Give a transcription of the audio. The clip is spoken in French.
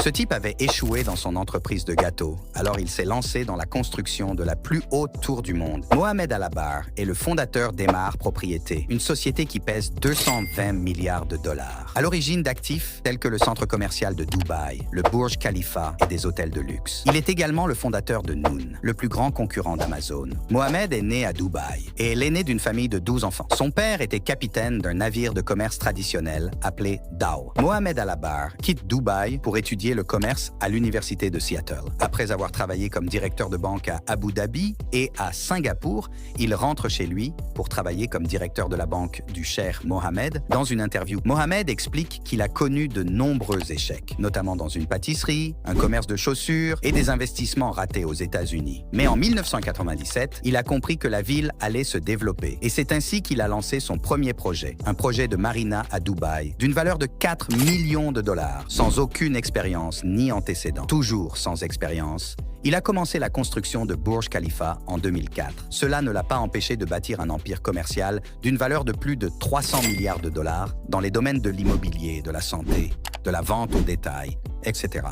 Ce type avait échoué dans son entreprise de gâteaux, alors il s'est lancé dans la construction de la plus haute tour du monde. Mohamed Al-Abbar est le fondateur d'Emar Propriété, une société qui pèse 220 milliards de dollars. À l'origine d'actifs tels que le centre commercial de Dubaï, le Burj Khalifa et des hôtels de luxe. Il est également le fondateur de Noon, le plus grand concurrent d'Amazon. Mohamed est né à Dubaï et est l'aîné d'une famille de 12 enfants. Son père était capitaine d'un navire de commerce traditionnel appelé Dhow. Mohamed Al-Abbar quitte Dubaï pour étudier le commerce à l'université de Seattle. Après avoir travaillé comme directeur de banque à Abu Dhabi et à Singapour, il rentre chez lui pour travailler comme directeur de la banque du Cheikh Mohammed. Dans une interview, Mohamed explique qu'il a connu de nombreux échecs, notamment dans une pâtisserie, un commerce de chaussures et des investissements ratés aux États-Unis. Mais en 1997, il a compris que la ville allait se développer et c'est ainsi qu'il a lancé son premier projet, un projet de marina à Dubaï, d'une valeur de 4 millions de dollars, sans aucune expérience ni antécédent. Toujours sans expérience, il a commencé la construction de Burj Khalifa en 2004. Cela ne l'a pas empêché de bâtir un empire commercial d'une valeur de plus de 300 milliards de dollars dans les domaines de l'immobilier, de la santé, de la vente au détail, etc.